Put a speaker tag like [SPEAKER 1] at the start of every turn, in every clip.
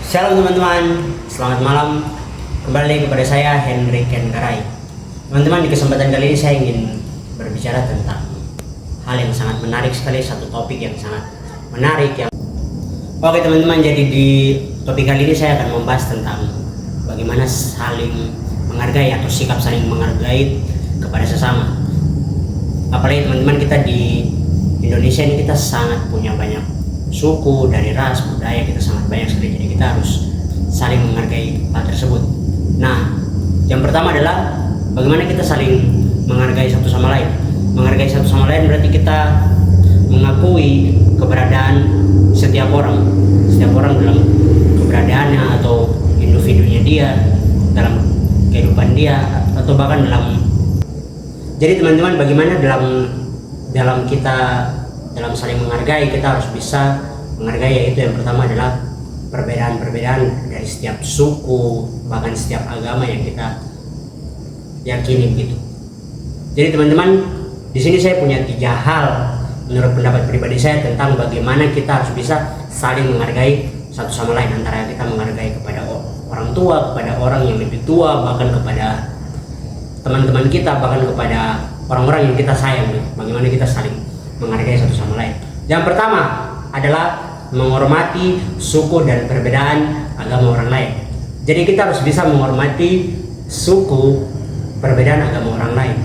[SPEAKER 1] Shalom teman-teman, selamat malam. Kembali kepada saya Henry Ken Garai. Teman-teman, di kesempatan kali ini saya ingin berbicara tentang hal yang sangat menarik sekali, satu topik yang sangat menarik yang Oke teman-teman, jadi di topik kali ini saya akan membahas tentang bagaimana saling menghargai atau sikap saling menghargai kepada sesama. Apalagi teman-teman, kita di Indonesia ini kita sangat punya banyak suku, dari ras, budaya, kita sangat banyak sekali. Jadi kita harus saling menghargai hal tersebut. Nah, yang pertama adalah bagaimana kita saling menghargai satu sama lain. Menghargai satu sama lain berarti kita mengakui keberadaan setiap orang dalam keberadaannya atau individunya dia, dalam kehidupan dia, atau bahkan jadi teman-teman, bagaimana dalam kita dalam saling menghargai, kita harus bisa menghargai, yaitu yang pertama adalah perbedaan-perbedaan dari setiap suku, bahkan setiap agama yang kita yakini gitu. Jadi teman-teman, di sini saya punya 3 hal menurut pendapat pribadi saya tentang bagaimana kita harus bisa saling menghargai satu sama lain, antara kita menghargai kepada orang tua, kepada orang yang lebih tua, bahkan kepada teman-teman kita, bahkan kepada orang-orang yang kita sayang gitu. Bagaimana kita saling menghargai satu sama lain. Yang pertama adalah menghormati suku dan perbedaan agama orang lain. Jadi kita harus bisa menghormati suku, perbedaan agama orang lain.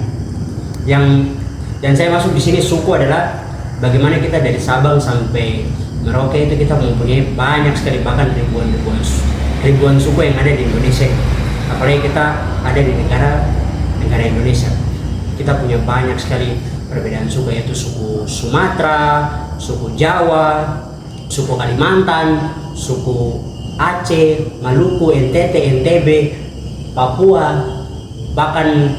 [SPEAKER 1] Dan saya masuk di sini suku adalah bagaimana kita dari Sabang sampai Merauke itu kita mempunyai banyak sekali, bahkan ribuan suku yang ada di Indonesia. Apalagi kita ada di negara Indonesia. Kita punya banyak sekali perbedaan suku, yaitu suku Sumatera, suku Jawa, suku Kalimantan, suku Aceh, Maluku, NTT, NTB, Papua, bahkan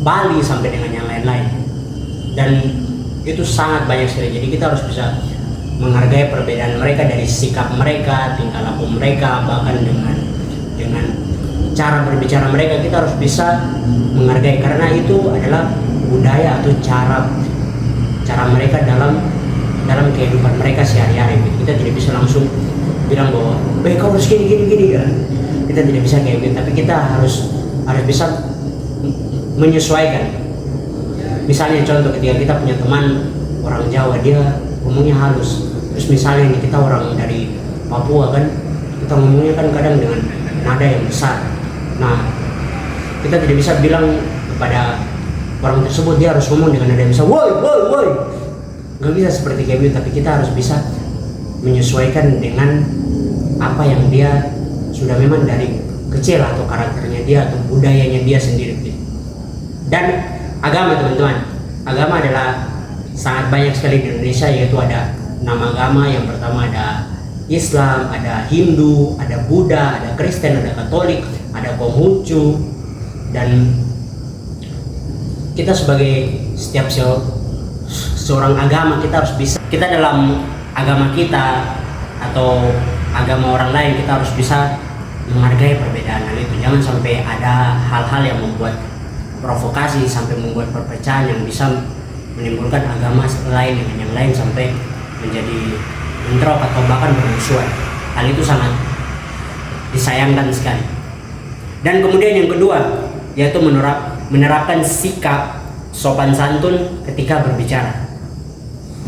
[SPEAKER 1] Bali sampai dengan yang lain-lain. Dan itu sangat banyak sekali. Jadi kita harus bisa menghargai perbedaan mereka, dari sikap mereka, tingkah laku mereka, bahkan dengan cara berbicara mereka. Kita harus bisa menghargai, karena itu adalah budaya atau cara mereka dalam kehidupan mereka sehari-hari. Kita tidak bisa langsung bilang bahwa kau harus gini ya. Kita tidak bisa kayak gitu, tapi kita harus bisa menyesuaikan. Misalnya contoh, ketika kita punya teman orang Jawa, dia ngomongnya halus. Terus misalnya nih, kita orang dari Papua kan, kita ngomongnya kan kadang dengan nada yang besar. Nah, kita tidak bisa bilang kepada orang tersebut dia harus ngomong dengan nada yang besar, woi. Gak bisa seperti kayak gitu, tapi kita harus bisa menyesuaikan dengan apa yang dia sudah memang dari kecil, atau karakternya dia, atau budayanya dia sendiri. Dan agama teman-teman, agama adalah sangat banyak sekali di Indonesia, yaitu ada 6 agama. Yang pertama ada Islam, ada Hindu, ada Buddha, ada Kristen, ada Katolik, ada Konghucu. Dan kita sebagai setiap seorang agama, kita harus bisa, kita dalam agama kita atau agama orang lain, kita harus bisa menghargai perbedaan hal itu. Jangan sampai ada hal-hal yang membuat provokasi, sampai membuat perpecahan yang bisa menimbulkan agama lain dengan yang lain sampai menjadi bentrok atau bahkan bermusuhan. Hal itu sangat disayangkan sekali. Dan kemudian yang kedua, yaitu menerapkan sikap sopan santun ketika berbicara.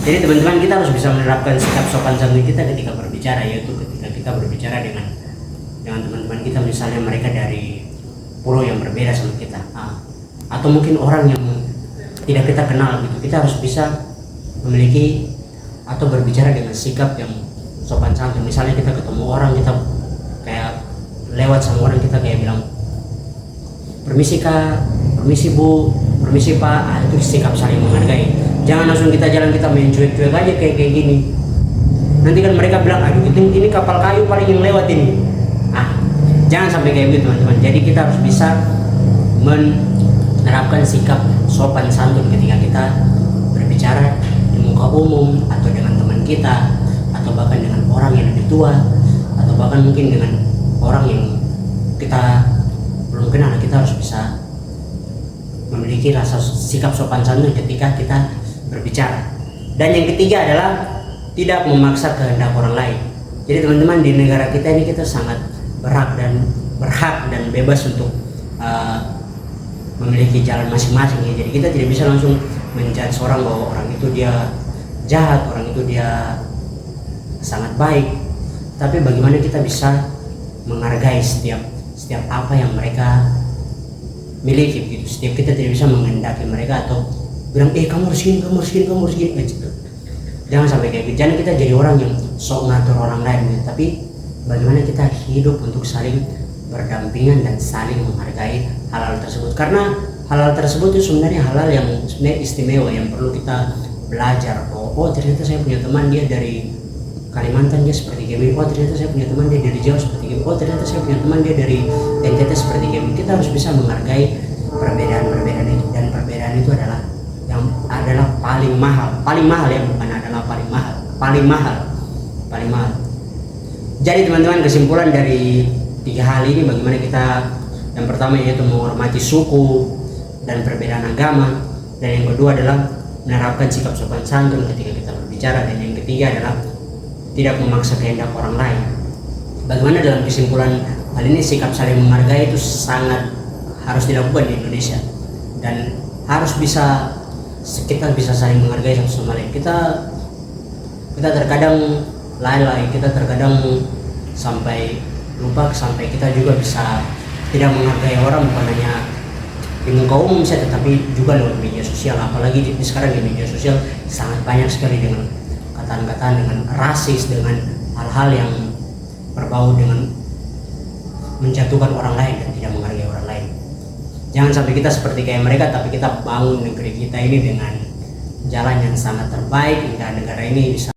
[SPEAKER 1] Jadi teman-teman, kita harus bisa menerapkan sikap sopan santun kita ketika berbicara, yaitu ketika kita berbicara dengan teman-teman kita, misalnya mereka dari pulau yang berbeda sama kita, atau mungkin orang yang tidak kita kenal gitu. Kita harus bisa memiliki atau berbicara dengan sikap yang sopan santun. Misalnya kita ketemu orang, kita kayak lewat sama orang, kita kayak bilang permisi kak, permisi bu, permisi pak. Itu sikap saling menghargai. Jangan langsung kita jalan, kita main cuek-cuek aja kayak gini. Nanti kan mereka bilang, aduh ini kapal kayu paling yang lewat ini. Jangan sampai kayak gitu teman-teman. Jadi kita harus bisa menerapkan sikap sopan santun ketika kita berbicara di muka umum, atau dengan teman kita, atau bahkan dengan orang yang lebih tua, atau bahkan mungkin dengan orang yang kita belum kenal. Kita harus bisa memiliki rasa sikap sopan santun ketika kita berbicara. Dan yang ketiga adalah tidak memaksa kehendak orang lain. Jadi teman-teman, di negara kita ini kita sangat berhak dan bebas untuk memiliki jalan masing-masing ya. Jadi kita tidak bisa langsung menjudge orang bahwa orang itu dia jahat, orang itu dia sangat baik. Tapi bagaimana kita bisa menghargai setiap apa yang mereka miliki gitu. Setiap kita tidak bisa mengendaki mereka atau bilang kamu harus gini gitu. Jangan sampai kayak gitu. Jangan kita jadi orang yang sok ngatur orang lain gitu. Tapi bagaimana kita hidup untuk saling berdampingan dan saling menghargai hal-hal tersebut. Karena hal-hal tersebut itu sebenarnya hal-hal yang sebenarnya istimewa yang perlu kita belajar. Oh ternyata saya punya teman dia dari Kalimantan dia seperti gini. Oh ternyata saya punya teman dia dari Jawa seperti gini. Oh ternyata saya punya teman dia dari NTT seperti gini. Kita harus bisa menghargai perbedaan-perbedaan itu, dan perbedaan itu adalah paling mahal ya, bukan adalah paling mahal. Jadi teman-teman, kesimpulan dari 3 hal ini bagaimana kita, yang pertama yaitu menghormati suku dan perbedaan agama, dan yang kedua adalah menerapkan sikap sopan santun ketika kita berbicara, dan yang ketiga adalah tidak memaksa kehendak orang lain. Bagaimana dalam kesimpulan hal ini, sikap saling menghargai itu sangat harus dilakukan di Indonesia, dan kita bisa saling menghargai satu sama lain. Kita terkadang lalai, kita terkadang sampai lupa, sampai kita juga bisa tidak menghargai orang, bukan hanya di muka umum saja tetapi juga lewat media sosial. Apalagi sekarang di media sosial sangat banyak sekali dengan kata-kata, dengan rasis, dengan hal-hal yang berbau dengan menjatuhkan orang lain dan tidak menghargai orang lain. Jangan sampai kita seperti kayak mereka, tapi kita bangun negeri kita ini dengan jalan yang sangat terbaik hingga negara ini bisa